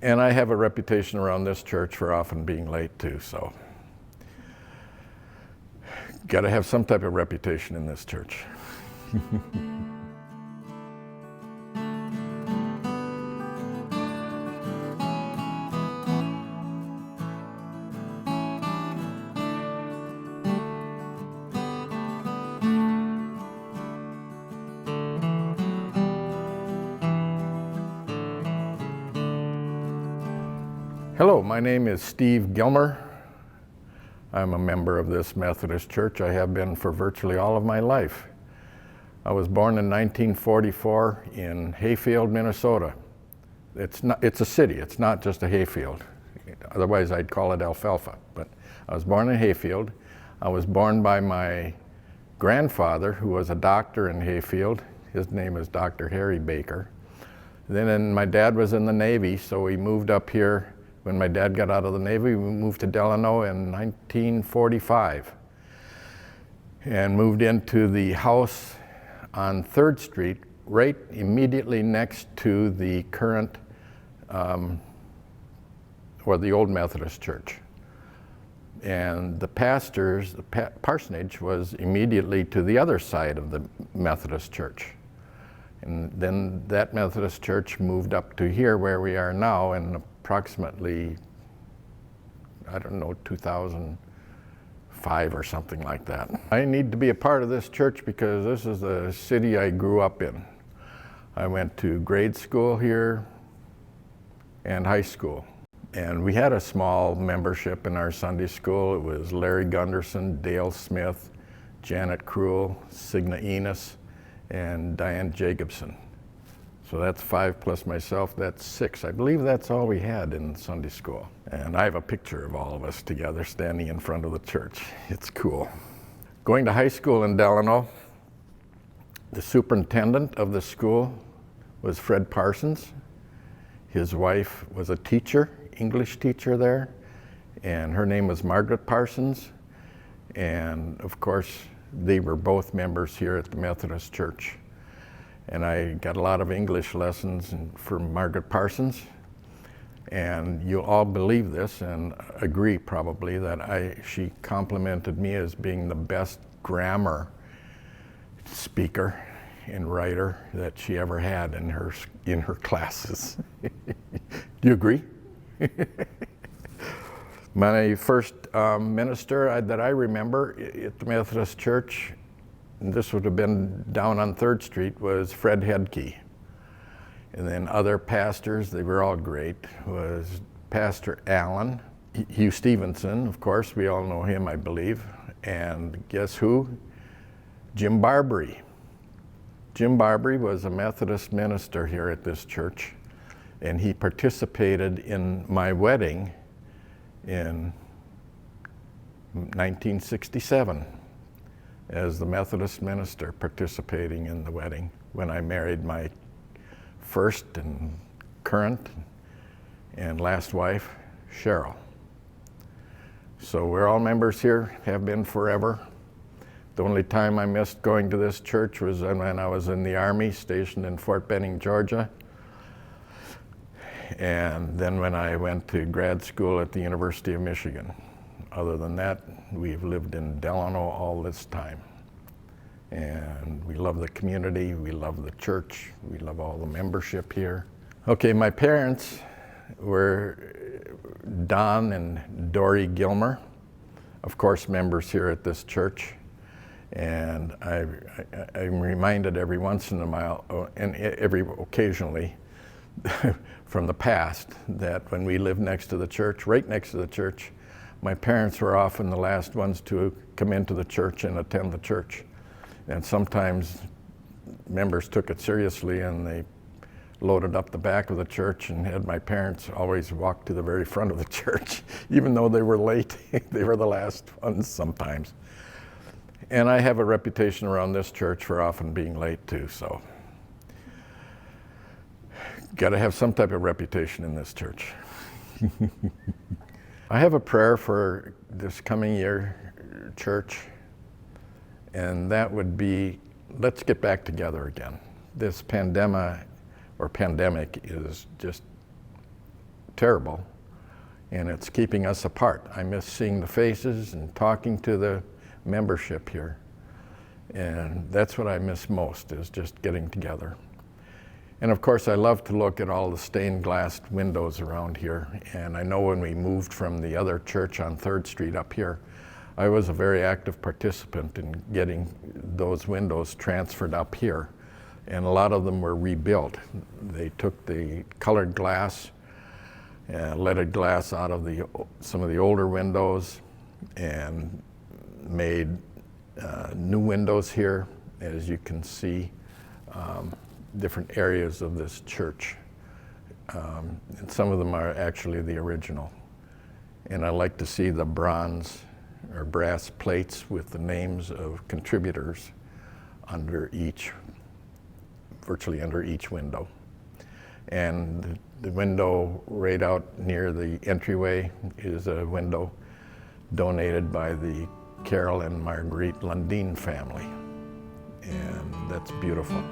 And I have a reputation around this church for often being late too, so got to have some type of reputation in this church. Hello, my name is Steve Gilmer. I'm a member of this Methodist church. I have been for virtually all of my life. I was born in 1944 in Hayfield, Minnesota. It's a city, it's not just a hayfield. Otherwise I'd call it alfalfa. But I was born in Hayfield. I was born by my grandfather, who was a doctor in Hayfield. His name is Dr. Harry Baker. Then my dad was in the Navy, so we moved up here. When my dad got out of the Navy, we moved to Delano in 1945 and moved into the house on 3rd Street, right immediately next to the current, or the old Methodist church. And the parsonage was immediately to the other side of the Methodist church. And then that Methodist church moved up to here where we are now, and approximately, I don't know, 2005 or something like that. I need to be a part of this church because this is the city I grew up in. I went to grade school here and high school. And we had a small membership in our Sunday school. It was Larry Gunderson, Dale Smith, Janet Cruel, Signa Enos, and Diane Jacobson. So that's 5 plus myself, that's 6. I believe that's all we had in Sunday school. And I have a picture of all of us together standing in front of the church. It's cool. Going to high school in Delano, the superintendent of the school was Fred Parsons. His wife was a teacher, English teacher there, and her name was Margaret Parsons. And of course, they were both members here at the Methodist Church. And I got a lot of English lessons from Margaret Parsons. And you'll all believe this and agree probably that she complimented me as being the best grammar speaker and writer that she ever had in her classes. Do you agree? My first minister that I remember at the Methodist Church, and this would have been down on 3rd Street, was Fred Hedke. And then other pastors, they were all great, was Pastor Allen, Hugh Stevenson, of course, we all know him, I believe. And guess who? Jim Barbary. Jim Barbary was a Methodist minister here at this church, and he participated in my wedding in 1967. As the Methodist minister participating in the wedding when I married my first and current and last wife, Cheryl. So we're all members here, have been forever. The only time I missed going to this church was when I was in the Army, stationed in Fort Benning, Georgia. And then when I went to grad school at the University of Michigan. Other than that, we've lived in Delano all this time. And we love the community, we love the church, we love all the membership here. Okay, my parents were Don and Dory Gilmer, of course members here at this church. And I'm reminded every once in a while, and occasionally, from the past, that when we lived next to the church, right next to the church, my parents were often the last ones to come into the church and attend the church. And sometimes members took it seriously and they loaded up the back of the church and had my parents always walk to the very front of the church. Even though they were late, they were the last ones sometimes. And I have a reputation around this church for often being late too, so got to have some type of reputation in this church. I have a prayer for this coming year, church, and that would be, let's get back together again. This pandemic is just terrible, and it's keeping us apart. I miss seeing the faces and talking to the membership here. And that's what I miss most, is just getting together. And of course, I love to look at all the stained glass windows around here. And I know when we moved from the other church on 3rd Street up here, I was a very active participant in getting those windows transferred up here. And a lot of them were rebuilt. They took the colored glass, leaded glass out of some of the older windows and made new windows here, as you can see, different areas of this church. And some of them are actually the original. And I like to see the bronze or brass plates with the names of contributors under virtually under each window. And the window right out near the entryway is a window donated by the Carol and Marguerite Lundin family. And that's beautiful.